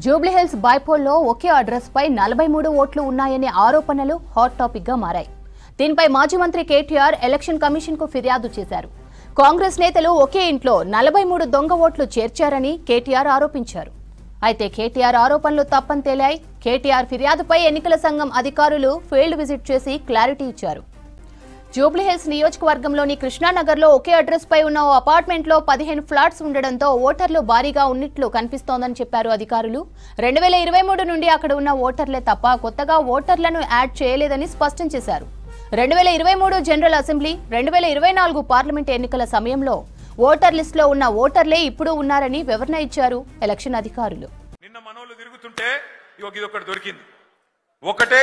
జూబ్లీహిల్స్ బైపోల్లో ఒకే address పై 43 ఓట్లు ఉన్నాయనే ఆరోపణలు హాట్ టాపిక్ గా మారాయి. దీనిపై మాజీ మంత్రి కేటీఆర్ ఎలక్షన్ కమిషన్ కు ఫిర్యాదు చేశారు. కాంగ్రెస్ నేతలు ఒకే ఇంట్లో 43 దొంగ ఓట్లు చేర్చారని కేటీఆర్ ఆరోపించారు. అయితే కేటీఆర్ ఆరోపణలు తప్పని తేలాయి. కేటీఆర్ ఫిర్యాదుపై ఎన్నికల సంఘం అధికారులు ఫీల్డ్ విజిట్ చేసి క్లారిటీ ఇచ్చారు. జూబ్లీహిల్స్ నియోజకవర్గంలోని కృష్ణానగర్లో ఒకే అడ్రస్ పై ఉన్న ఓ అపార్ట్మెంట్లో 15 ఫ్లాట్స్ ఉండడంతో ఓటర్లు భారీగా ఉన్నట్లు కనిపిస్తోందని చెప్పారు అధికారులు. 2023 నుండి అక్కడ ఉన్న ఓటర్లే తప్ప కొత్తగా ఓటర్లను యాడ్ చేయలేదని స్పష్టం చేశారు. 2023 జనరల్ అసెంబ్లీ, 2024 పార్లమెంట్ ఎన్నికల సమయంలో ఓటర్ లిస్టులో ఉన్న ఓటర్లే ఇప్పుడు ఉన్నారని వివరణ ఇచ్చారు ఎలక్షన్ అధికారులు. నిన్న మనోళ్ళు తిరుగుతుంటే ఇదొకటి దొరికింది. ఒకటే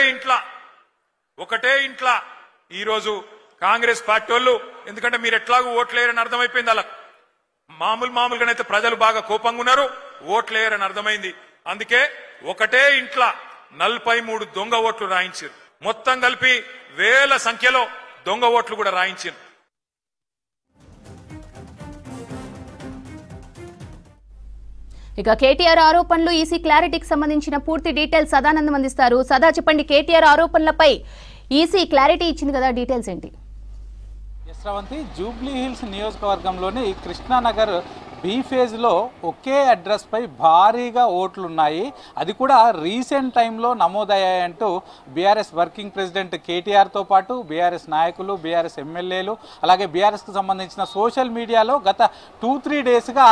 ఇంట్లా ఈరోజు కాంగ్రెస్ పార్టీ వాళ్ళు, ఎందుకంటే మీరు ఎట్లాగూ ఓట్లేరని అర్థమైపోయింది. అలా మామూలుగానైతే ప్రజలు బాగా కోపంగా ఉన్నారు, ఓట్లేరని అర్థమైంది. అందుకే ఒకటే ఇంట్లో 43 దొంగ ఓట్లు రాయించారు. మొత్తం కలిపి వేల సంఖ్యలో దొంగ ఓట్లు కూడా రాయించారు. ఇక కేటీఆర్ ఆరోపణలు, ఈసీ క్లారిటీకి సంబంధించిన పూర్తి డీటెయిల్స్ సదానందం అందిస్తారు. సదా చెప్పండి, కేటీఆర్ ఆరోపణలపై ఈసీ క్లారిటీ ఇచ్చింది కదా, డీటెయిల్స్ ఏంటి? శ్రవంతి, జూబ్లీహిల్స్ నియోజకవర్గంలోని కృష్ణానగర్ బి ఫేజ్లో ఒకే అడ్రస్ పై భారీగా ఓట్లున్నాయి. అది కూడా రీసెంట్ టైంలో నమోదయ్యాయంటూ బీఆర్ఎస్ వర్కింగ్ ప్రెసిడెంట్ కేటీఆర్తో పాటు బీఆర్ఎస్ నాయకులు, బీఆర్ఎస్ ఎమ్మెల్యేలు, అలాగే బీఆర్ఎస్కి సంబంధించిన సోషల్ మీడియాలో గత 2-3 డేస్గా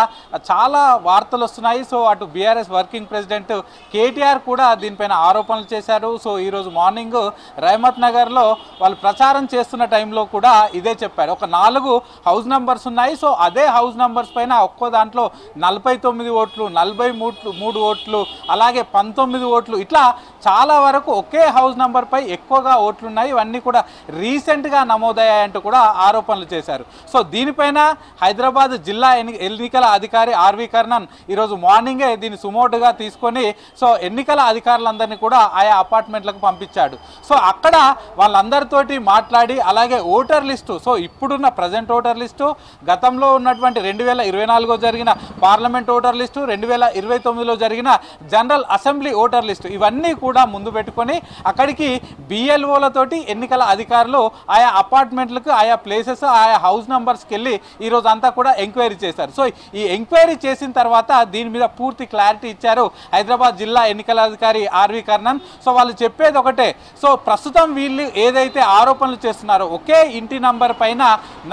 చాలా వార్తలు వస్తున్నాయి. సో అటు బీఆర్ఎస్ వర్కింగ్ ప్రెసిడెంట్ కేటీఆర్ కూడా దీనిపైన ఆరోపణలు చేశారు. సో ఈరోజు మార్నింగ్ రహమత్ నగర్లో వాళ్ళు ప్రచారం చేస్తున్న టైంలో కూడా ఇదే చెప్పారు. ఒక 4 హౌస్ నంబర్స్ ఉన్నాయి. సో అదే హౌస్ నంబర్స్ పైన ఒక్కో దాంట్లో 49 ఓట్లు, 43 ఓట్లు, అలాగే 19 ఓట్లు, ఇట్లా చాలా వరకు ఒకే హౌస్ నంబర్ పై ఎక్కువగా ఓట్లున్నాయి. ఇవన్నీ కూడా రీసెంట్గా నమోదయ్యాయంటూ కూడా ఆరోపణలు చేశారు. సో దీనిపైన హైదరాబాద్ జిల్లా ఎన్నికల అధికారి ఆర్వి కర్ణన్ ఈరోజు మార్నింగే దీన్ని సుమోటుగా తీసుకొని సో ఎన్నికల అధికారులందరినీ కూడా ఆయా అపార్ట్మెంట్లకు పంపించాడు. సో అక్కడ వాళ్ళందరితోటి మాట్లాడి, అలాగే ఓటర్ లిస్టు, సో ఇప్పుడున్న ప్రజెంట్ ఓటర్ లిస్టు, గతంలో ఉన్నటువంటి 2024 జరిగిన పార్లమెంట్ ఓటర్ లిస్టు, 2029లో జరిగిన జనరల్ అసెంబ్లీ ఓటర్ లిస్టు, ఇవన్నీ కూడా ముందు పెట్టుకొని అక్కడికి బిఎల్ఓలతోటి ఎన్నికల అధికారులు ఆయా అపార్ట్మెంట్లకు, ఆయా ప్లేసెస్, ఆయా హౌస్ నంబర్స్కి వెళ్ళి ఈరోజు అంతా కూడా ఎంక్వైరీ చేశారు. సో ఈ ఎంక్వైరీ చేసిన తర్వాత దీని మీద పూర్తి క్లారిటీ ఇచ్చారు హైదరాబాద్ జిల్లా ఎన్నికల అధికారి ఆర్వి కర్ణన్. సో వాళ్ళు చెప్పేది ఒకటే, సో ప్రస్తుతం వీళ్ళు ఏదైతే ఆరోపణలు చేస్తున్నారో ఒకే ఇంటి నంబర్ పైన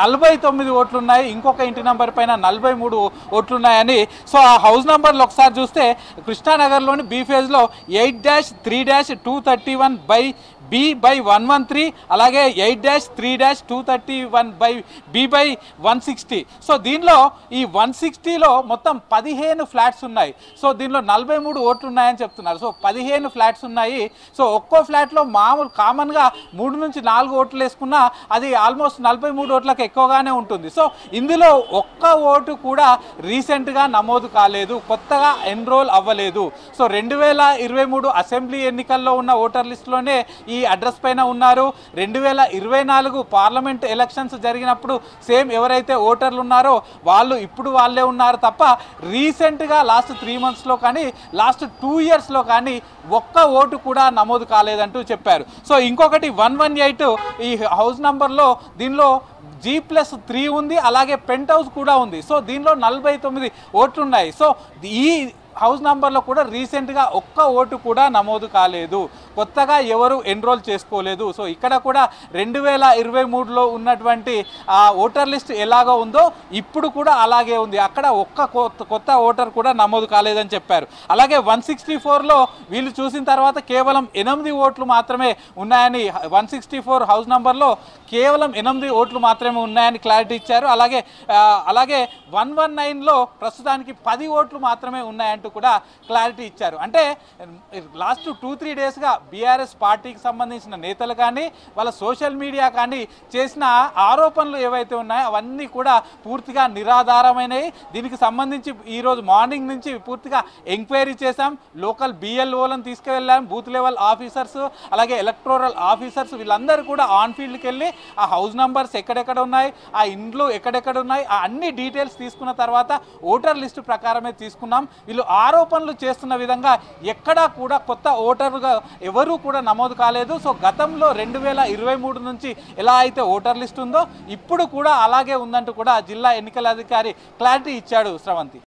49 ఓట్లున్నాయి, ఇంకొక ఇంటి నంబర్ పైన 43 ఓట్లున్నాయని. సో ఆ హౌస్ నంబర్లు ఒకసారి చూస్తే కృష్ణానగర్లోని బీ ఫేజ్లో 8-3-231/B/113, అలాగే 8-3-231/B/160. సో దీనిలో ఈ 160లో మొత్తం 15 ఫ్లాట్స్ ఉన్నాయి. సో దీనిలో 43 ఓట్లు ఉన్నాయని చెప్తున్నారు. సో 15 ఫ్లాట్స్ ఉన్నాయి. సో ఒక్కో ఫ్లాట్లో కామన్గా 3 నుంచి 4 ఓట్లు వేసుకున్నా అది ఆల్మోస్ట్ 43 ఓట్లకు ఎక్కువగానే ఉంటుంది. సో ఇందులో ఒక్క ఓటు కూడా రీసెంట్గా నమోదు కాలేదు, కొత్తగా ఎన్రోల్ అవ్వలేదు. సో 2023 అసెంబ్లీ ఎన్నికల్లో ఉన్న ఓటర్ లిస్టులోనే ఈ అడ్రస్ పైన ఉన్నారు. 2024 పార్లమెంట్ ఎలక్షన్స్ జరిగినప్పుడు సేమ్ ఎవరైతే ఓటర్లు ఉన్నారో వాళ్ళే ఉన్నారు తప్ప రీసెంట్గా లాస్ట్ 3 మంత్స్లో కానీ లాస్ట్ 2 ఇయర్స్లో కానీ ఒక్క ఓటు కూడా నమోదు కాలేదంటూ చెప్పారు. సో ఇంకొకటి 118 ఈ హౌస్ నంబర్లో, దీనిలో G+3 ఉంది, అలాగే పెంట్ హౌస్ కూడా ఉంది. సో దీనిలో 49 ఓట్లు ఉన్నాయి. సో ఈ హౌస్ నంబర్లో కూడా రీసెంట్గా ఒక్క ఓటు కూడా నమోదు కాలేదు, కొత్తగా ఎవరు ఎన్రోల్ చేసుకోలేదు. సో ఇక్కడ కూడా 2023లో ఉన్నటువంటి ఓటర్ లిస్ట్ ఎలాగో ఉందో ఇప్పుడు కూడా అలాగే ఉంది, అక్కడ ఒక్క కొత్త ఓటర్ కూడా నమోదు కాలేదని చెప్పారు. అలాగే 164లో వీళ్ళు చూసిన తర్వాత కేవలం 8 ఓట్లు మాత్రమే ఉన్నాయని, 164 హౌస్ నంబర్లో కేవలం 8 ఓట్లు మాత్రమే ఉన్నాయని క్లారిటీ ఇచ్చారు. అలాగే 119లో ప్రస్తుతానికి 10 ఓట్లు మాత్రమే ఉన్నాయంటూ కూడా క్లారిటీ ఇచ్చారు. అంటే లాస్ట్ 2-3 డేస్గా బీఆర్ఎస్ పార్టీకి సంబంధించిన నేతలు కానీ వాళ్ళ సోషల్ మీడియా కానీ చేసిన ఆరోపణలు ఏవైతే ఉన్నాయో అవన్నీ కూడా పూర్తిగా నిరాధారమైనవి. దీనికి సంబంధించి ఈరోజు మార్నింగ్ నుంచి పూర్తిగా ఎంక్వైరీ చేశాం. లోకల్ బిఎల్ఓలను తీసుకువెళ్ళాం, బూత్ లెవెల్ ఆఫీసర్స్, అలాగే ఎలక్టోరల్ ఆఫీసర్స్, వీళ్ళందరూ కూడా ఆన్ ఫీల్డ్కి వెళ్ళి ఆ హౌస్ నంబర్స్ ఎక్కడెక్కడ ఉన్నాయి, ఆ ఇండ్లు ఎక్కడెక్కడ ఉన్నాయి, ఆ అన్ని డీటెయిల్స్ తీసుకున్న తర్వాత ఓటర్ లిస్టు ప్రకారమే తీసుకున్నాం. వీళ్ళు ఆరోపణలు చేస్తున్న విధంగా ఎక్కడా కూడా కొత్త ఓటరుగా ఎవరూ కూడా నమోదు కాలేదు. సో గతంలో 2023 నుంచి ఎలా అయితే ఓటర్ లిస్ట్ ఉందో ఇప్పుడు కూడా అలాగే ఉందంటూ కూడా జిల్లా ఎన్నికల అధికారి క్లారిటీ ఇచ్చాడు. శ్రవంతి.